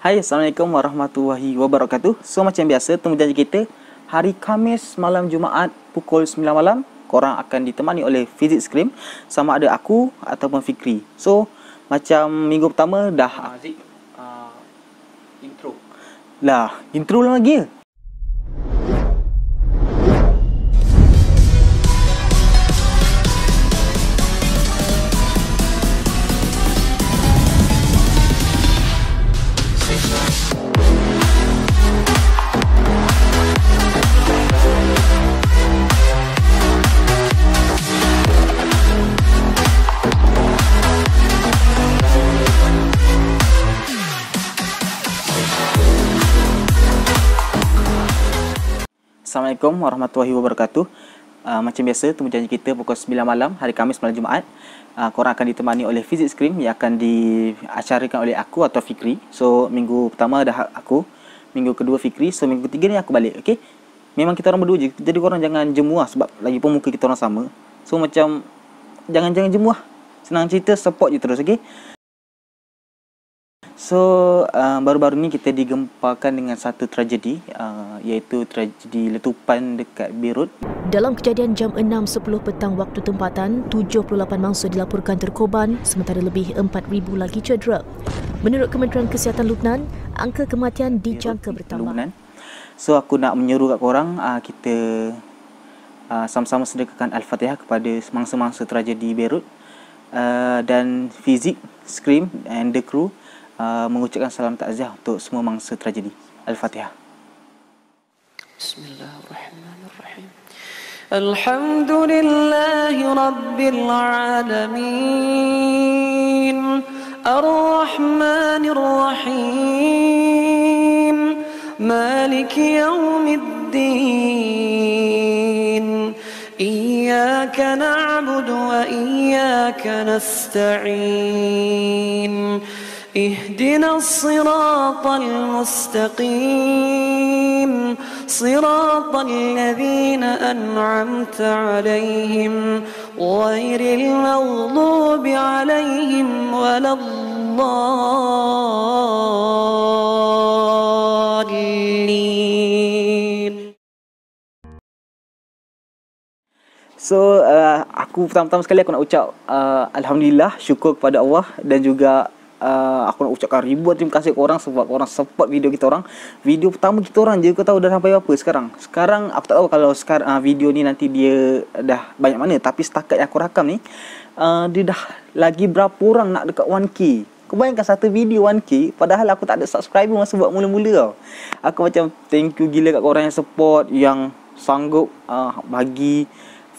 Hai, Assalamualaikum warahmatullahi wabarakatuh. So macam biasa, temu janji kita hari Khamis malam Jumaat pukul 9 malam. Korang akan ditemani oleh Fizik Scream, sama ada aku ataupun Fikri. So macam minggu pertama dah intro lah, intro lagi ya. Assalamualaikum warahmatullahi wabarakatuh. Macam biasa, temu janji kita pukul 9 malam hari Khamis malam Jumaat. Korang akan ditemani oleh Fizik Scream yang akan diacarakan oleh aku atau Fikri. So minggu pertama dah aku, minggu kedua Fikri, so minggu ketiga ni aku balik. Okay, memang kita orang berdua je, jadi korang jangan jemuah sebab lagi pun muka kita orang sama. So macam jangan jemuah, senang cerita, support je terus. Okay, so baru-baru ni kita digempakan dengan satu tragedi, iaitu tragedi letupan dekat Beirut. Dalam kejadian jam 6.10 petang waktu tempatan, 78 mangsa dilaporkan terkorban sementara lebih 4,000 lagi cedera. Menurut Kementerian Kesihatan Lubnan, angka kematian dijangka bertambah. Lubnan. So aku nak menyeru kat korang, kita sama-sama sedekahkan Al-Fatihah kepada mangsa-mangsa tragedi Beirut, dan Fizik Scream and the crew mengucapkan salam takziah untuk semua mangsa tragedi. Al-Fatihah. Bismillahirrahmanirrahim. Alhamdulillahi rabbil alamin. Ar-Rahmanir Rahim. Maliki yaumiddin. Iyyaka na'budu wa iyyaka nasta'in. اهدنا الصراط المستقيم صراط الذين أنعمت عليهم غير المغضوب عليهم ولا الضالين. So aku pertama-tama sekali aku nak ucap Alhamdulillah, syukur kepada Allah, dan juga aku nak ucapkan ribuan terima kasih ke korang sebab korang support video kita orang. Video pertama kita orang je, kau tahu dah sampai apa sekarang. Sekarang aku tak tahu kalau sekarang video ni nanti dia dah banyak mana, tapi setakat yang aku rakam ni dia dah lagi berapa orang nak dekat 1k. Kau bayangkan satu video 1k, padahal aku tak ada subscriber masa buat mula-mula tau. Aku macam thank you gila kat korang yang support, yang sanggup bagi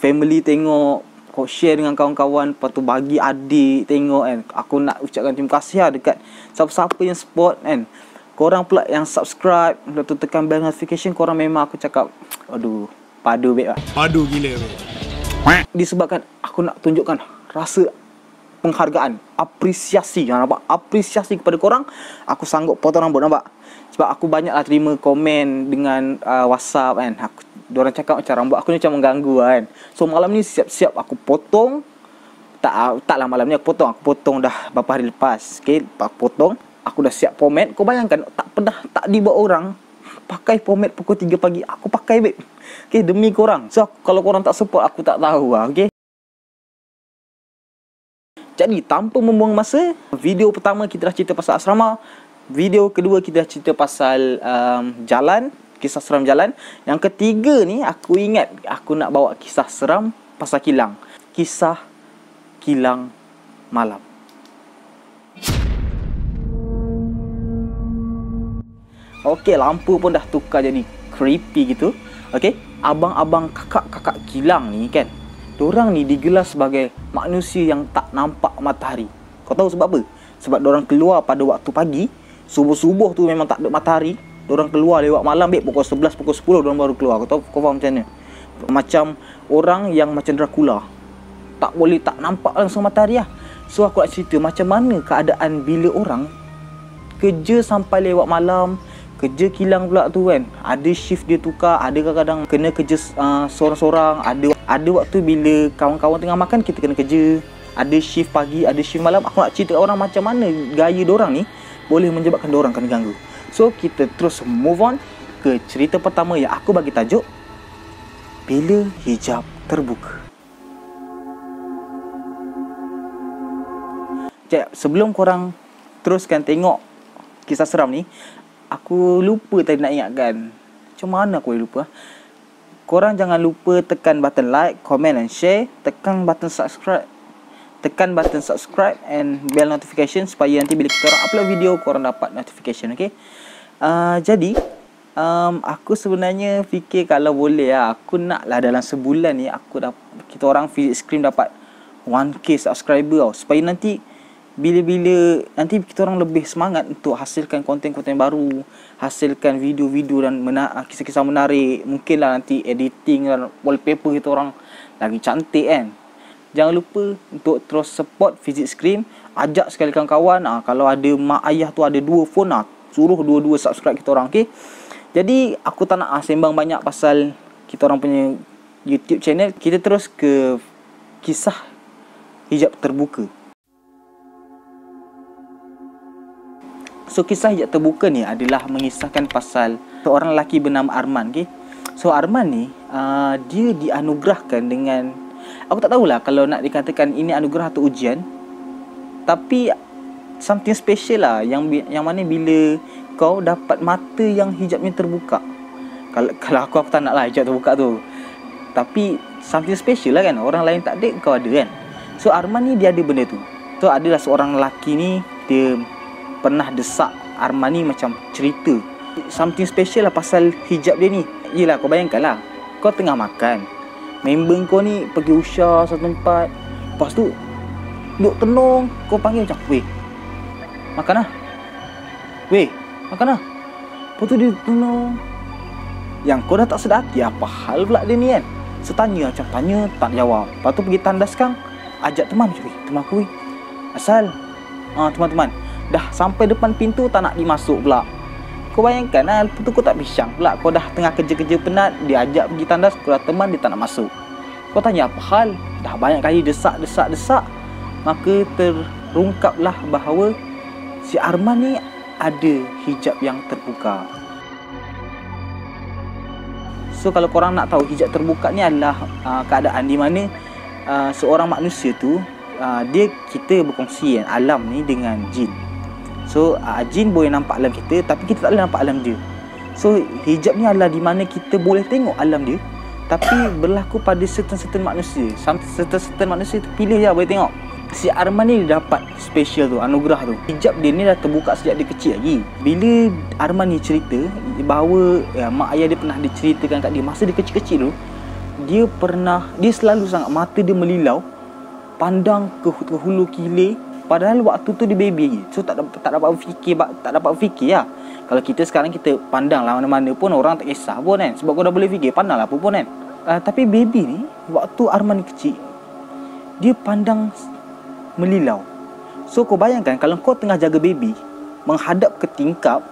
family tengok, kau share dengan kawan-kawan, lepas tu bagi adik tengok kan. Aku nak ucapkan terima kasih lah dekat siapa-siapa yang support kan. Korang pula yang subscribe, lepas tu tekan bell notification, korang memang aku cakap aduh, padu babe lah. Padu gila babe. Disebabkan aku nak tunjukkan rasa penghargaan, apresiasi, nampak? Apresiasi kepada korang, aku sanggup potong rambut, nampak? Sebab aku banyaklah terima komen dengan WhatsApp kan. Diorang cakap macam rambut aku ni macam mengganggu kan. So malam ni siap-siap aku potong. Taklah malam ni aku potong dah beberapa hari lepas. Okay, aku potong, aku dah siap pomade. Kau bayangkan, tak dibuat orang pakai pomade pukul 3 pagi. Aku pakai babe. Okay, demi korang. So kalau korang tak support, aku tak tahu lah. Okay, jadi tanpa membuang masa, video pertama kita dah cerita pasal asrama. Video kedua kita dah cerita pasal jalan, kisah seram jalan. Yang ketiga ni aku ingat aku nak bawa kisah seram pasal kilang. Kisah kilang malam. Okey, lampu pun dah tukar jadi creepy gitu. Okey, abang-abang kakak-kakak kilang ni kan, diorang ni digelar sebagai manusia yang tak nampak matahari. Kau tahu sebab apa? Sebab diorang keluar pada waktu pagi. Subuh-subuh tu memang tak ada matahari. Diorang keluar lewat malam babe, pukul 11, pukul 10 diorang baru keluar. Kau tahu, kau faham macam mana? Macam orang yang macam Dracula, tak boleh tak nampak langsung matahari lah. So aku nak cerita macam mana keadaan bila orang kerja sampai lewat malam. Kerja kilang pula tu kan, ada shift dia tukar, ada kadang-kadang kena kerja seorang-seorang, ada waktu bila kawan-kawan tengah makan kita kena kerja, ada shift pagi, ada shift malam. Aku nak cerita orang macam mana gaya diorang ni boleh menyebabkan diorang kena ganggu. So kita terus move on ke cerita pertama yang aku bagi tajuk Bila Hijab Terbuka. Sekejap, sebelum korang teruskan tengok kisah seram ni, aku lupa tadi nak ingatkan. Macam mana aku boleh lupa? Korang jangan lupa tekan button like, comment and share. Tekan button subscribe and bell notification supaya nanti bila kita orang upload video, korang dapat notification, okay? Jadi aku sebenarnya fikir kalau boleh aku nak lah dalam sebulan ni kita orang Fizikskrim dapat 1k subscriber supaya nanti bila nanti kita orang lebih semangat untuk hasilkan konten-konten baru, hasilkan video-video dan kisah-kisah menarik. Mungkinlah nanti editing dan wallpaper kita orang lagi cantik kan. Jangan lupa untuk terus support Fizikskrim. Ajak sekali kawan-kawan. Kalau ada mak ayah tu ada 2 phone, suruh dua-dua subscribe kita orang, okay? Jadi aku tak nak sembang banyak pasal kita orang punya YouTube channel. Kita terus ke kisah hijab terbuka. So kisah hijab terbuka ni adalah mengisahkan pasal seorang lelaki bernama Arman, okay? So Arman ni dia dianugerahkan dengan, aku tak tahulah kalau nak dikatakan ini anugerah atau ujian, tapi something special lah yang mana bila kau dapat mata yang hijabnya terbuka. Kalau aku tak nak lah hijab terbuka tu, tapi something special lah kan. Orang lain tak ada, kau ada kan. So Arman ni dia ada benda tu. So adalah seorang lelaki ni, dia pernah desak Arman ni macam cerita something special lah pasal hijab dia ni. Yelah, kau bayangkan lah, kau tengah makan, member kau ni pergi usah satu tempat, lepas tu duduk tenung, kau panggil macam, weh, makan lah, weh, makan lah. Lepas tu dia tenung, yang kau dah tak sedar hati, apa hal pula dia ni kan. So tanya macam, tanya tak jawab. Lepas tu pergi tandas kang, ajak teman macam, weh, teman aku weh, asal teman-teman dah sampai depan pintu tak nak dimasuk pula. Kau bayangkan lah, lepas tu kau tak pisang pula. Kau dah tengah kerja-kerja penat, dia ajak pergi tandas, kau dah teman, dia tak nak masuk. Kau tanya apa hal? Dah banyak kali desak. Maka terungkaplah bahawa si Arman ni ada hijab yang terbuka. So kalau korang nak tahu, hijab terbuka ni adalah keadaan di mana seorang manusia tu kita berkongsi alam ni dengan jin. So jin boleh nampak alam kita, tapi kita tak boleh nampak alam dia. So hijab ni adalah di mana kita boleh tengok alam dia, tapi berlaku pada certain manusia. Certain manusia tu pilih je boleh tengok. Si Arman ni dapat special tu, anugerah tu. Hijab dia ni dah terbuka sejak dia kecil lagi. Bila Arman ni cerita bahawa mak ayah dia pernah diceritakan kat dia masa dia kecil-kecil tu, dia selalu sangat mata dia melilau, pandang ke hulu kilir. Padahal waktu tu dia baby lagi. So tak dapat fikir lah. Kalau kita sekarang kita pandang lah mana-mana pun orang tak kisah pun kan, sebab kau dah boleh fikir, pandang lah apa pun kan. Tapi baby ni, waktu Arman ni kecil, dia pandang melilau. So kau bayangkan kalau kau tengah jaga baby menghadap ke tingkap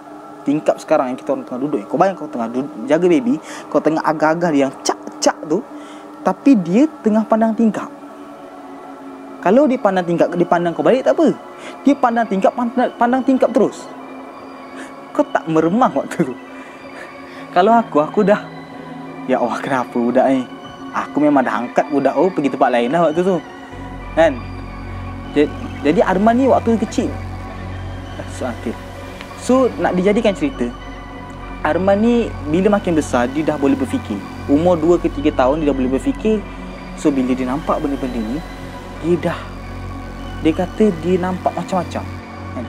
sekarang yang kita orang tengah duduk, kau bayangkan kau tengah jaga baby, kau tengah agak-agak dia yang cak tu, tapi dia tengah pandang tingkap. Kalau dia pandang tingkap, dia pandang kau balik tak apa. Dia pandang tingkap terus. Kau tak meremang waktu tu. Kalau aku dah, ya Allah, kenapa budak ni? Aku memang dah angkat budak pergi tempat lain lah waktu tu kan. Jadi Arman ni waktu kecil, so nak dijadikan cerita, Arman ni bila makin besar, dia dah boleh berfikir. Umur 2 ke 3 tahun dia dah boleh berfikir. So bila dia nampak benda-benda ni, dia kata dia nampak macam-macam kan?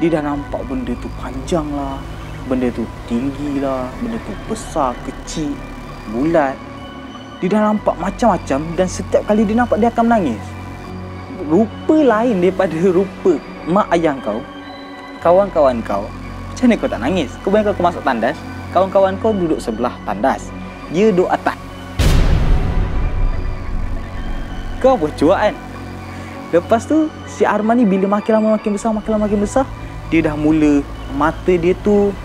Dia dah nampak benda tu panjang lah, benda tu tinggi lah, benda tu besar, kecil, bulat. Dia dah nampak macam-macam. Dan setiap kali dia nampak, dia akan menangis. Rupa lain daripada rupa mak ayah kau, kawan-kawan kau. Macam mana kau tak nangis? Kau bayangkan kau masuk tandas, kawan-kawan kau duduk sebelah tandas, dia duduk atas, kau bercuak kan. Lepas tu si Arman ni bila makin lama makin besar, dia dah mula, mata dia tu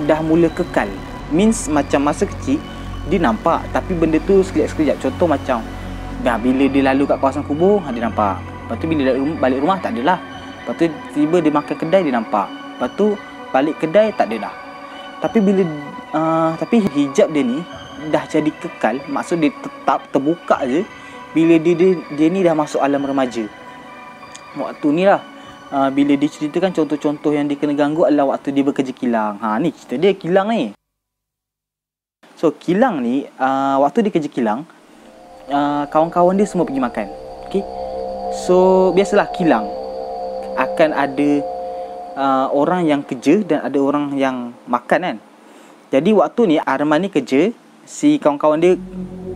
dah mula kekal. Means macam masa kecil dia nampak, tapi benda tu sekejap-sekejap. Contoh macam bila dia lalu kat kawasan kubur, dia nampak. Lepas tu bila balik rumah tak adalah. Lepas tu tiba dia makan kedai dia nampak. Lepas tu balik kedai tak ada dah. Tapi tapi hijab dia ni dah jadi kekal, maksud dia tetap terbuka je bila dia ni dah masuk alam remaja. Waktu ni lah bila dia ceritakan contoh-contoh yang dia kena ganggu adalah waktu dia bekerja kilang. Ni cerita dia kilang ni. So kilang ni waktu dia kerja kilang, kawan-kawan dia semua pergi makan. Okay? So biasalah kilang akan ada orang yang kerja dan ada orang yang makan kan. Jadi waktu ni Arman ni kerja, si kawan-kawan dia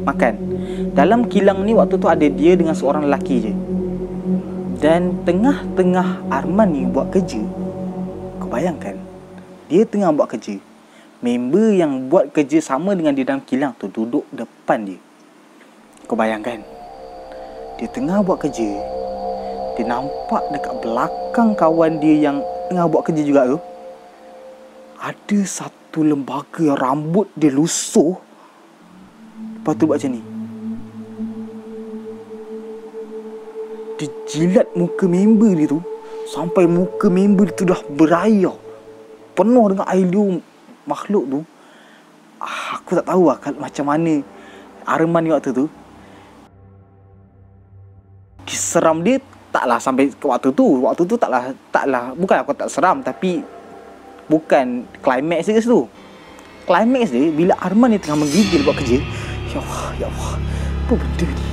makan. Dalam kilang ni waktu tu ada dia dengan seorang lelaki je. Dan tengah-tengah Arman ni buat kerja, kau bayangkan, dia tengah buat kerja, member yang buat kerja sama dengan dia dalam kilang tu duduk depan dia. Kau bayangkan, dia tengah buat kerja, dia nampak dekat belakang kawan dia yang tengah buat kerja juga tu, ada satu lembaga yang rambut dia lusuh. Lepas tu buat macam ni, dia jilat muka member dia tu sampai muka member dia tu dah berair, penuh dengan air liur makhluk tu. Aku tak tahu lah macam mana Arman ni waktu tu. Seram dia taklah sampai ke waktu tu. Waktu tu taklah bukan aku tak seram, tapi bukan climax dia tu. Climax dia bila Arman ni tengah menggigil buat kerja. Ya Allah, apa benda ni?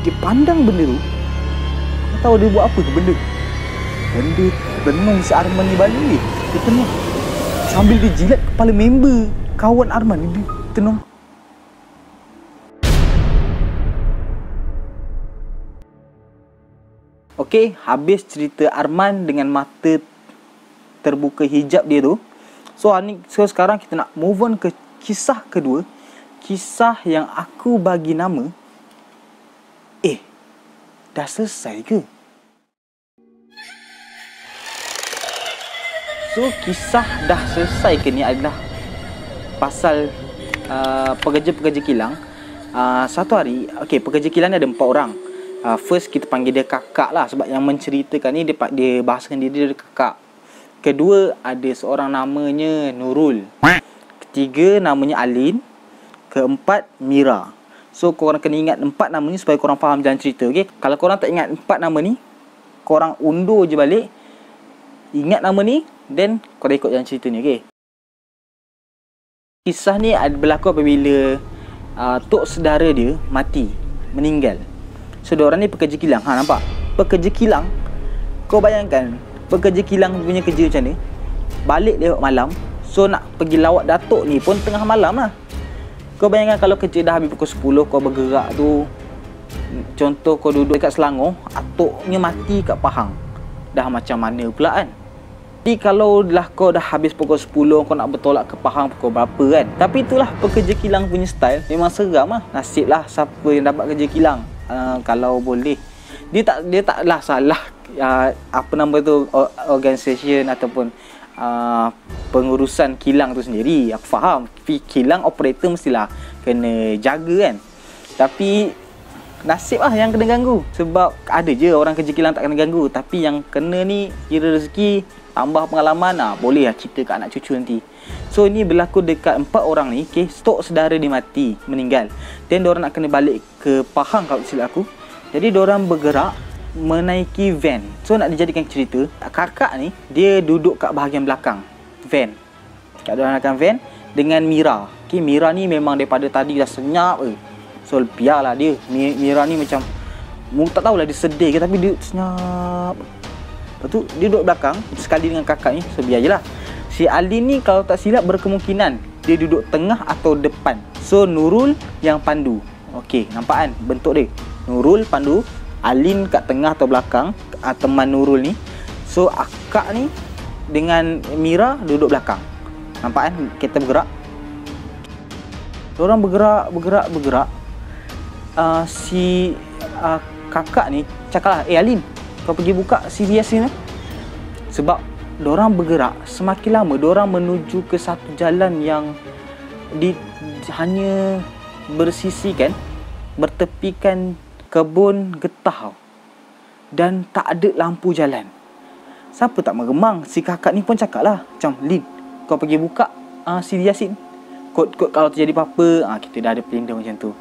Dia pandang benda tu, tak tahu dia buat apa ke benda. Benda tenung si Arman ni balik. Dia tenung sambil dia jilat kepala member kawan Arman ni, dia tenung. Okey, habis cerita Arman dengan mata terbuka hijab dia tu. So sekarang kita nak move on ke kisah kedua. Kisah yang aku bagi nama dah selesai ke? So kisah dah selesai ke ni adalah pasal pekerja-pekerja kilang. Satu hari, okey, pekerja kilang ni ada 4 orang. First kita panggil dia kakak lah, sebab yang menceritakan ni dia bahasakan diri dia kakak. Kedua ada seorang namanya Nurul. Ketiga namanya Alin. Keempat Mira. So korang kena ingat 4 nama ni supaya korang faham jalan cerita. Okay? Kalau korang tak ingat 4 nama ni, korang undur je balik, ingat nama ni, then korang ikut jalan cerita ni. Okay? Kisah ni berlaku apabila tok saudara dia mati, meninggal. So diorang ni pekerja kilang. Nampak? Pekerja kilang, kau bayangkan pekerja kilang punya kerja macam ni. Balik lewat malam. So nak pergi lawat datuk ni pun tengah malam lah. Kau bayangkan kalau kerja dah habis pukul 10, kau bergerak tu, contoh kau duduk dekat Selangor, atuknya mati kat Pahang, dah macam mana pula kan. Jadi kalau dah kau dah habis pukul 10, kau nak bertolak ke Pahang pukul berapa kan. Tapi itulah pekerja kilang punya style. Memang seram lah. Nasib lah siapa yang dapat kerja kilang. Kalau boleh, dia taklah salah apa nama tu, organisation ataupun pengurusan kilang tu sendiri. Aku faham kilang operator mestilah kena jaga kan. Tapi nasib lah yang kena ganggu. Sebab ada je orang kerja kilang tak kena ganggu, tapi yang kena ni kira rezeki tambah pengalaman. Boleh lah cerita kat anak cucu nanti. So ni berlaku dekat 4 orang ni. Okay, stok saudara dia mati, meninggal. Then diorang nak kena balik ke Pahang kalau silap aku. Jadi diorang bergerak menaiki van. So nak dijadikan cerita, kakak ni dia duduk kat bahagian belakang van, kat belakang van dengan Mira. Okay, Mira ni memang daripada tadi dah senyap So biarlah dia, Mira ni macam tak tahulah dia sedih ke, tapi dia senyap. Lepas tu dia duduk belakang sekali dengan kakak ni. So biar je lah. Si Alin ni kalau tak silap berkemungkinan dia duduk tengah atau depan. So Nurul yang pandu. Okey, nampak kan bentuk dia? Nurul pandu, Alin kat tengah atau belakang, teman Nurul ni. So akak ni dengan Mira duduk belakang. Nampak kan kereta bergerak? Diorang bergerak. Si kakak ni cakap lah, Alin, kau pergi buka CVS ni. Sebab diorang bergerak, semakin lama diorang menuju ke satu jalan yang hanya bersisikan, bertepikan kebun getah dan tak ada lampu jalan. Siapa tak meremang. Si kakak ni pun cakap lah, macam, Lin, kau pergi buka Siti Yasin. Kod-kod kalau terjadi apa-apa, kita dah ada pelindung macam tu.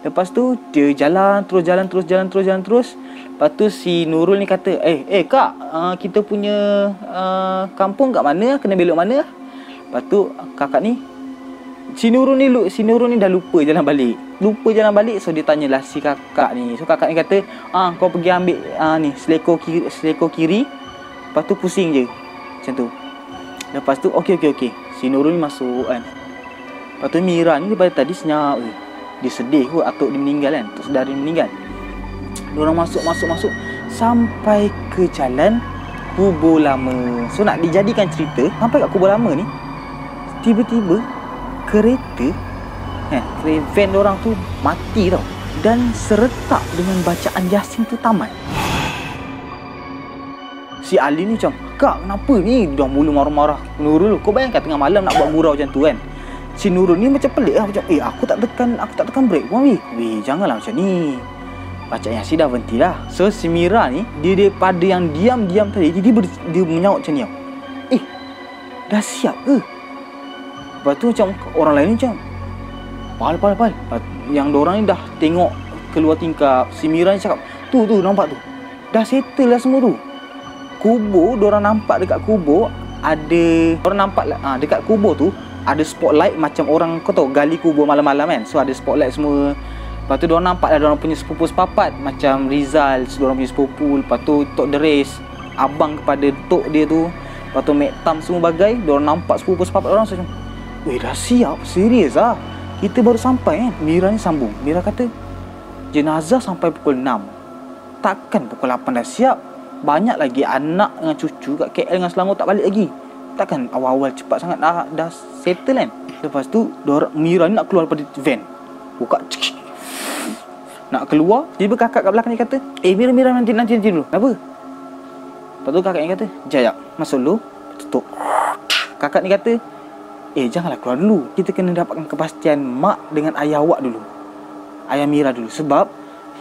Lepas tu dia jalan terus. Lepas tu si Nurul ni kata, kak, kita punya kampung kat mana? Kena belok mana? Lepas tu kakak ni, Si Nurul ni dah lupa jalan balik. So dia tanyalah si kakak ni. So kakak ni kata, kau pergi ambil ni selekor kiri. Lepas tu pusing je. Macam tu. Lepas tu okey. Si Nurul ni masuk kan. Lepas tu Mira ni daripada tadi senyap. Dia sedih kot atuk dia meninggal kan. Atuk saudara dia meninggal. Diorang masuk sampai ke jalan Kubur Lama. So nak dijadikan cerita, sampai kat Kubur Lama ni, tiba-tiba kereta van diorang tu mati tau. Dan seretak dengan bacaan Yasin tu tamat. Si Ali ni macam, kak kenapa ni? Dia mula marah-marah Nurul. Kau bayangkan tengah malam nak buat gurau macam tu kan. Si Nurul ni macam pelik lah. Macam aku tak tekan brake pun weh janganlah macam ni. Bacaan Yasin dah berhenti lah. So si Mira ni, dia daripada yang diam tadi, dia menyaut macam ni tau. Dah siap ke? Lepas tu macam orang lain ni macam, Pal. Yang diorang ni dah tengok keluar tingkap. Si Mira ni cakap, tu nampak tu, dah settle lah semua tu. Kubur, diorang nampak dekat kubur ada, orang nampak dekat kubur tu ada spotlight macam orang, kau tahu gali kubur malam-malam kan. So ada spotlight semua. Lepas tu diorang nampak lah diorang punya sepupu sepapat, macam Rizal, diorang punya sepupu. Lepas tu Tok Deris, abang kepada Tok dia tu. Lepas tu Mek Tam semua bagai. Diorang nampak sepupu sepapat orang. So macam, dah siap, serius lah. Kita baru sampai kan. Mira ni sambung. Mira kata, jenazah sampai pukul 6. Takkan pukul 8 dah siap? Banyak lagi anak dengan cucu kat KL dengan Selangor tak balik lagi. Takkan awal-awal cepat sangat dah settle kan. Lepas tu Mira ni nak keluar daripada van. Buka, nak keluar. Tiba kakak kat belakang ni kata, Mira nanti dulu. Kenapa? Lepas tu kakak ni kata, jap, masuk dulu, tutup. Kakak ni kata, janganlah keluar dulu. Kita kena dapatkan kepastian mak dengan ayah awak dulu, ayah Mira dulu. Sebab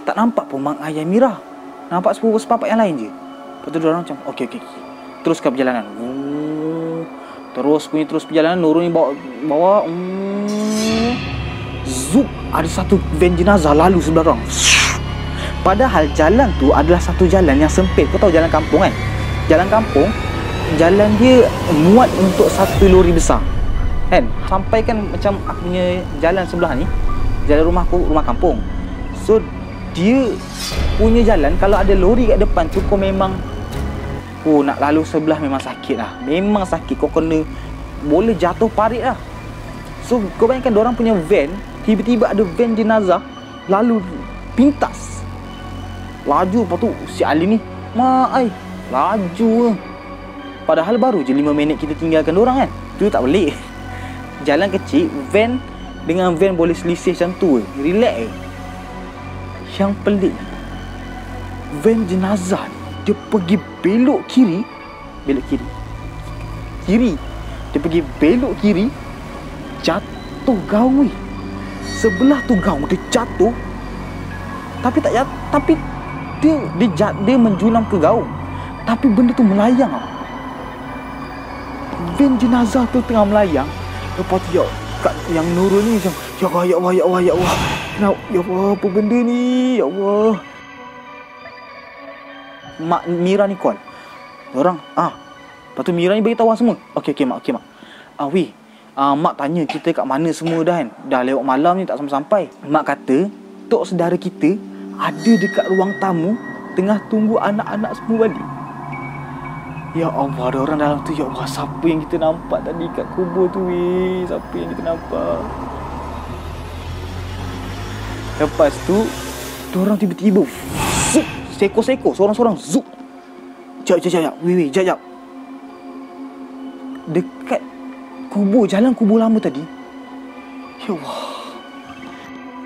tak nampak pun mak ayah Mira. Nampak sepupu-sepapat yang lain je. Lepas tu diorang macam, okey. Teruskan perjalanan. Terus perjalanan. Nurul ni bawa. Zup, ada satu van jenazah lalu sebelah orang. Padahal jalan tu adalah satu jalan yang sempit. Kau tahu jalan kampung kan? Jalan kampung, jalan dia muat untuk satu lori besar kan. Sampai kan macam aku punya jalan sebelah ni, jalan rumahku, rumah kampung. So dia punya jalan, kalau ada lori kat depan tu, kau memang nak lalu sebelah memang sakit lah. Memang sakit, kau kena boleh jatuh parit lah. So kau bayangkan diorang punya van, tiba-tiba ada van jenazah lalu pintas laju. Lepas tu si Ali ni laju. Padahal baru je 5 minit kita tinggalkan diorang kan. Tu tak boleh. Jalan kecil, van dengan van boleh selisih macam tu. Relax. Yang pelik, van jenazah dia pergi belok kiri. Dia pergi belok kiri, jatuh gaung. Sebelah tu gaung dia jatuh. Tapi dia menjulam ke gaung. Tapi benda tu melayang. Van jenazah tu tengah melayang. Lepas tu yang Nurul ni macam, ya Allah. Kenapa? Ya Allah, apa benda ni? Ya Allah. Mak Mira ni call. Diorang, lepas tu Mira ni beritahu semua. Okey mak. Mak tanya kita kat mana semua dah kan. Dah lewat malam ni tak sampai-sampai. Mak kata, tok saudara kita ada dekat ruang tamu, tengah tunggu anak-anak semua balik. Ya Allah, ada orang dalam tu. Ya Allah, siapa yang kita nampak tadi kat kubur tu Siapa yang kita nampak? Lepas tu diorang tiba-tiba zup, seko-seko, seorang-seorang zup. Jap. Jap. Dekat jalan kubur lama tadi. Ya Allah,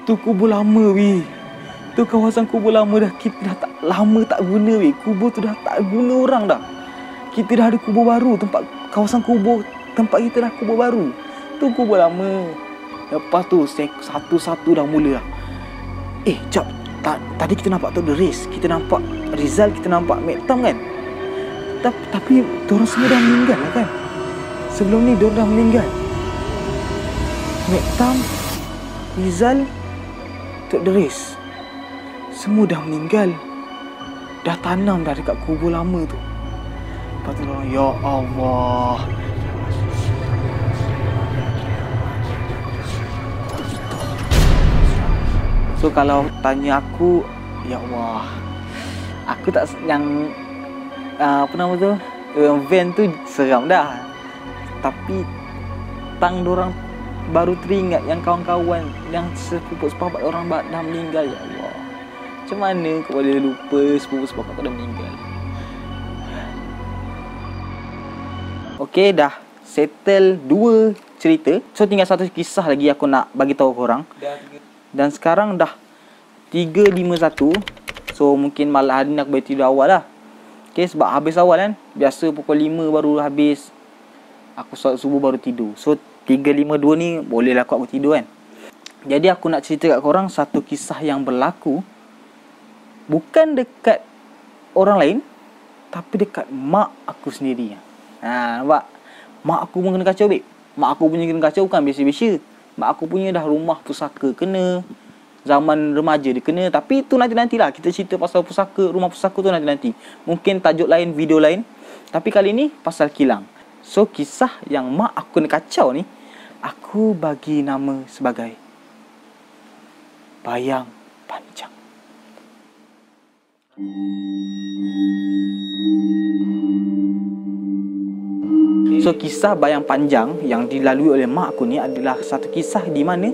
tu kubur lama tu kawasan kubur lama dah. Kita dah tak lama tak guna kubur tu dah tak guna orang dah. Kita dah ada kubur baru. Kawasan kubur tempat kita dah kubur baru. Tu kubur lama. Lepas tu satu-satu dah mula lah. Tadi kita nampak Tok Deris, kita nampak Rizal, kita nampak Mek Tam kan. Tapi diorang semua dah meninggal lah kan. Sebelum ni diorang dah meninggal. Mektam, Rizal, Tok Deris, semua dah meninggal. Dah tanam dah dekat kubur lama tu. Lepas tu orang, ya Allah. So kalau tanya aku, ya Allah, aku tak yang apa nama tu, van tu seram dah. Tapi tang dorang baru teringat yang kawan-kawan yang sepupu-sepakat orang dah meninggal. Ya Allah, macam mana kau boleh lupa sepupu-sepakat kau dah meninggal? Okey, dah settle 2 cerita. So tinggal satu kisah lagi aku nak bagi tahu korang. Dan sekarang dah 3.51. So mungkin malam hari ni aku boleh tidur awal lah. Okay, sebab habis awal kan. Biasa pukul 5 baru habis. Aku solat subuh baru tidur. So 3.52 ni boleh lah aku tidur kan. Jadi aku nak cerita kat korang satu kisah yang berlaku bukan dekat orang lain, tapi dekat mak aku sendiri. Nampak? Mak aku pun kena kacau, babe. Mak aku punya kena kacau bukan biasa-biasa. Mak aku punya dah rumah pusaka kena, zaman remaja dia kena. Tapi tu nanti-nantilah. Kita cerita pasal pusaka, rumah pusaka tu nanti-nanti. Mungkin tajuk lain, video lain. Tapi kali ni pasal kilang. So kisah yang mak aku kena kacau ni, aku bagi nama sebagai Bayang Panjang. So kisah Bayang Panjang yang dilalui oleh mak aku ni adalah satu kisah di mana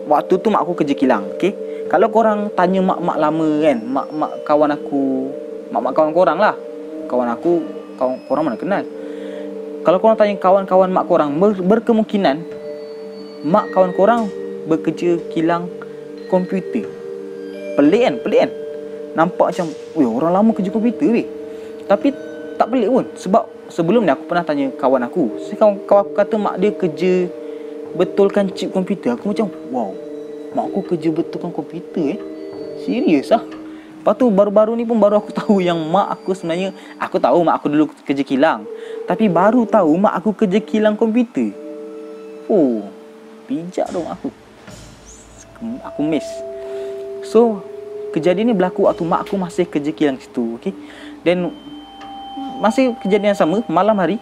waktu tu mak aku kerja kilang. Okay? Kalau korang tanya mak-mak lama kan, mak-mak kawan aku, mak-mak kawan korang lah, kawan aku, kawan korang mana kenal. Kalau korang tanya kawan-kawan mak korang, berkemungkinan mak kawan korang bekerja kilang komputer. Pelik kan? Nampak macam, orang lama kerja komputer weh. Tapi tak pelik pun. Sebab sebelum ni aku pernah tanya kawan aku. Kawan aku kata mak dia kerja betulkan chip komputer. Aku macam, wow, mak aku kerja betulkan komputer Serius lah. Lepas tu baru-baru ni pun baru aku tahu yang mak aku sebenarnya, aku tahu mak aku dulu kerja kilang, tapi baru tahu mak aku kerja kilang komputer. Oh, bijak dong aku. Aku miss. So kejadian ni berlaku waktu mak aku masih kerja kilang situ. Okay? Dan masih kejadian yang sama, malam hari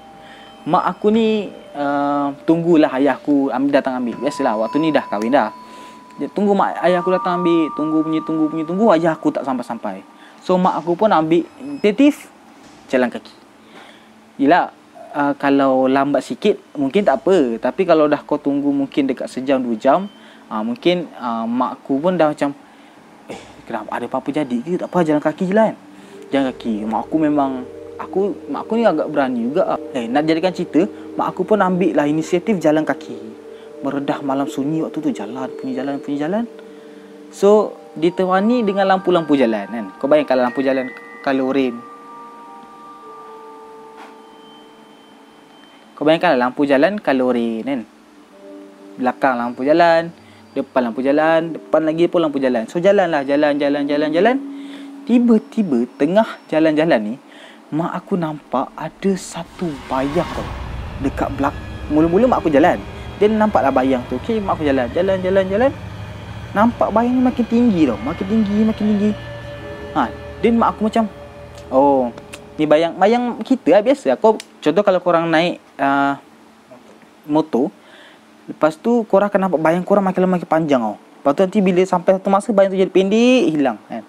mak aku ni tunggulah ayah aku datang ambil. Biasalah waktu ni dah kahwin dah. Dia tunggu mak ayah aku datang ambil, tunggu ayah aku tak sampai-sampai. So mak aku pun ambil inisiatif jalan kaki. Yelah, kalau lambat sikit mungkin tak apa, tapi kalau dah kau tunggu mungkin dekat sejam 2 jam, mungkin mak aku pun dah macam kenapa, ada apa-apa jadi ke? Tak apa, jalan kaki je lah kan. Jalan kaki. Mak aku ni agak berani juga. Nak jadikan cerita, mak aku pun ambil lah inisiatif jalan kaki. Meredah malam sunyi waktu tu, punya jalan. So ditemani dengan lampu-lampu jalan kan. Kau bayangkan lampu jalan color oren. Kau bayangkan lampu jalan color oren kan. Belakang lampu jalan, depan lampu jalan, depan lagi pun lampu jalan. So jalan. Tiba-tiba tengah jalan-jalan ni, mak aku nampak ada satu bayang tau dekat belakang. Mula-mula mak aku jalan, dia nampaklah bayang tu. Okay, mak aku jalan. Nampak bayang ni makin tinggi tau. Makin tinggi. Dan mak aku macam, oh, ni bayang kita lah biasa. Contoh kalau korang naik motor, lepas tu korang akan nampak bayang korang makin panjang tau. Lepas tu nanti bila sampai satu masa bayang tu jadi pendek, hilang kan.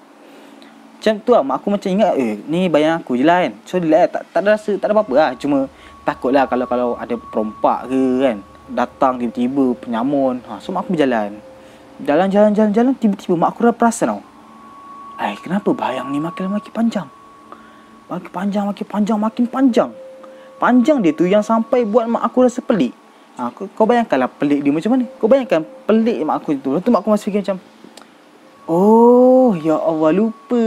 Macam tu lah, mak aku macam ingat, ni bayang aku je lah kan. So dia tak ada rasa, tak ada apa-apa lah. Cuma takut lah kalau ada perompak ke kan, datang tiba-tiba penyamun. So mak aku berjalan. Jalan. Tiba-tiba mak aku dah perasan tau, kenapa bayang ni makin panjang. Makin panjang dia tu yang sampai buat mak aku rasa pelik. Kau bayangkanlah pelik dia macam mana. Kau bayangkan pelik mak aku tu. Lepas tu mak aku masih fikir macam, oh ya Allah, lupa.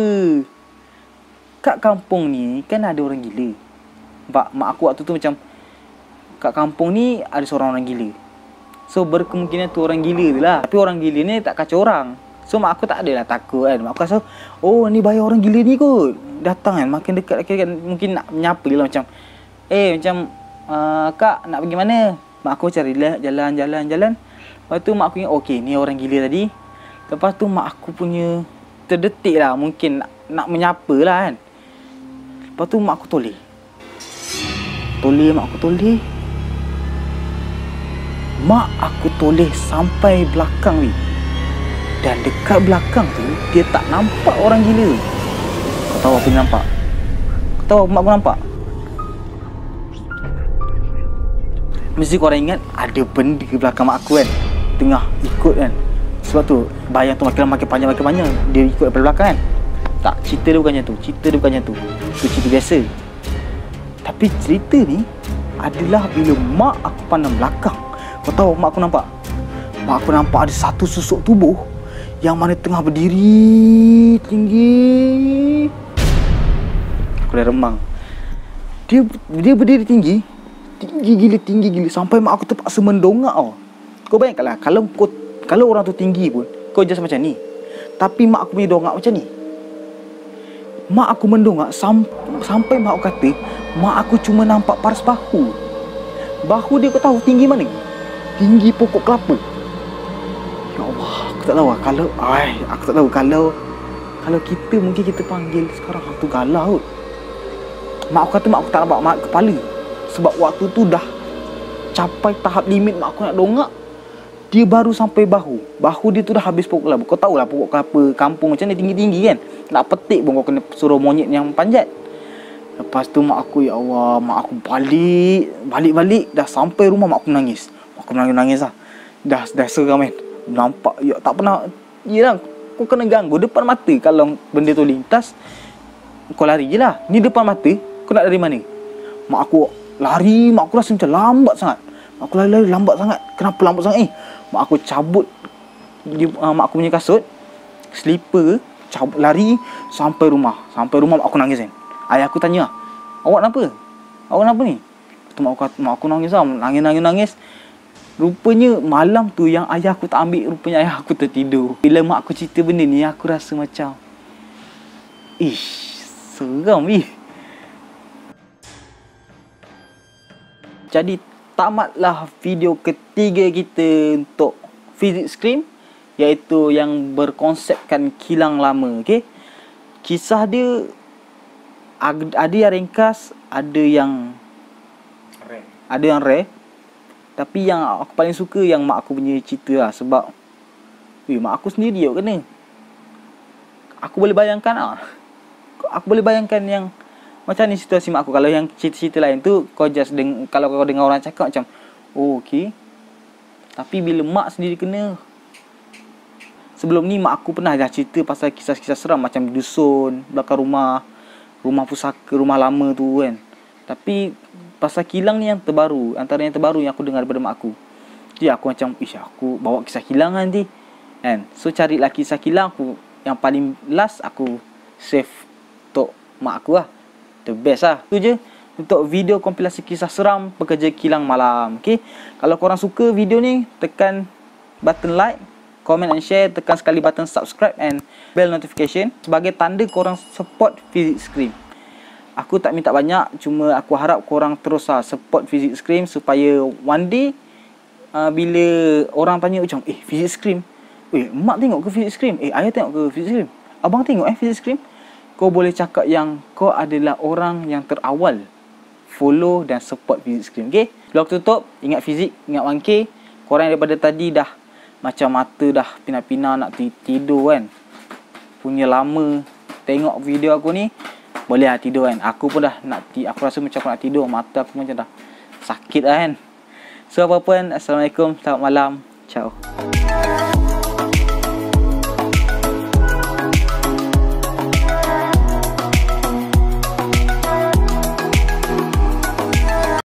Kat kampung ni kan ada orang gila. Mak aku waktu tu macam, kat kampung ni ada seorang orang gila. So berkemungkinan tu orang gila tu lah. Tapi orang gila ni tak kacau orang. So mak aku tak adalah takut kan. Mak aku rasa, oh ni bayar orang gila ni kot. Datang kan, makin dekat kan, mungkin nak menyapa dia lah macam, macam kak nak pergi mana? Mak aku cari lah jalan. Lepas tu mak aku ingat, okey ni orang gila tadi. Lepas tu mak aku punya terdetik lah, mungkin nak menyapa lah kan. Lepas tu mak aku toleh. Mak aku toleh sampai belakang ni. Dan dekat belakang tu, dia tak nampak orang gila tu. Kau tahu apa dia nampak? Kau tahu apa mak aku nampak? Mesti korang ingat ada benda di belakang mak aku kan, tengah ikut kan. Sebab tu bayang tu makin panjang dia ikut daripada belakang kan. Tak, cerita dia bukan macam tu. Itu cerita biasa. Tapi cerita ni adalah bila mak aku pandang belakang. Kau tahu mak aku nampak? Mak aku nampak ada satu susuk tubuh yang mana tengah berdiri tinggi. Aku dah remang. Dia berdiri tinggi gila sampai mak aku terpaksa mendongak tau. Kau bayangkanlah kalau orang tu tinggi pun kau just macam ni. Tapi mak aku punya dongak macam ni. Mak aku mendongak sampai mak aku kata mak aku cuma nampak paras bahu. Bahu dia kau tahu tinggi mana? Tinggi pokok kelapa. Ya Allah, aku tak tahu kalau kita mungkin kita panggil sekarang hantu galau kot. Mak aku kata mak aku tak nampak mak kepala. Sebab waktu tu dah capai tahap limit mak aku nak dongak. Dia baru sampai bahu. Bahu dia tu dah habis pokok kelapa. Kau tahulah pokok kelapa kampung macam ni tinggi-tinggi kan. Nak petik pun kau kena suruh monyet yang panjat. Lepas tu mak aku, ya Allah, mak aku balik. Dah sampai rumah mak aku menangis. Mak aku menangis lah. Dah seram kan. Nampak, ya tak pernah. Yelah, kau kena ganggu depan mata. Kalau benda tu lintas, kau lari je lah. Ni depan mata, kau nak dari mana? Mak aku lari, mak aku rasa macam lambat sangat. Mak aku lari lambat sangat. Kenapa lambat sangat? Mak aku cabut mak aku punya kasut, slipper, cabut lari sampai rumah. Mak aku nangis kan. Ayah aku tanya, awak kenapa ni? Mak aku nangis lah. Nangis. Rupanya malam tu yang ayah aku tak ambil, rupanya ayah aku tertidur. Bila mak aku cerita benda ni, aku rasa macam, seram . Jadi tamatlah video ketiga kita untuk Physics Scream, iaitu yang berkonsepkan kilang lama. Okay? Kisah dia ada yang ringkas, ada yang rare. Tapi yang aku paling suka yang mak aku punya cerita lah. Sebab mak aku sendiri kena. Aku boleh bayangkan yang macam ni situasi mak aku. Kalau yang cerita-cerita lain tu kau just kalau kau dengar orang cakap macam, oh okey. Tapi bila mak sendiri kena. Sebelum ni mak aku pernah dah cerita pasal kisah-kisah seram macam di dusun, belakang rumah pusaka, rumah lama tu kan. Tapi pasal kilang ni yang terbaru, antara yang terbaru yang aku dengar daripada mak aku. Jadi aku macam, aku bawa kisah kilang nanti kan. So carilah kisah kilang aku, yang paling last aku save untuk mak aku lah. The best lah. Itu je untuk video kompilasi kisah seram pekerja kilang malam. Okay, kalau korang suka video ni, tekan button like, comment and share. Tekan sekali button subscribe and bell notification sebagai tanda korang support Physics Scream. Aku tak minta banyak, cuma aku harap korang terus support Physics Scream supaya one day bila orang tanya macam, Physics Scream, mak tengok ke Physics Scream? Ayah tengok ke Physics Scream? Abang tengok Physics Scream? Kau boleh cakap yang kau adalah orang yang terawal follow dan support Physics Scream. Okay? Sebelum tutup, ingat fizik, ingat 1K. Korang daripada tadi dah macam mata dah pina-pina nak tidur kan. Punya lama tengok video aku ni, boleh lah tidur kan. Aku pun dah aku rasa macam aku nak tidur. Mata aku macam dah sakit lah kan. So apa pun, Assalamualaikum, selamat malam, ciao.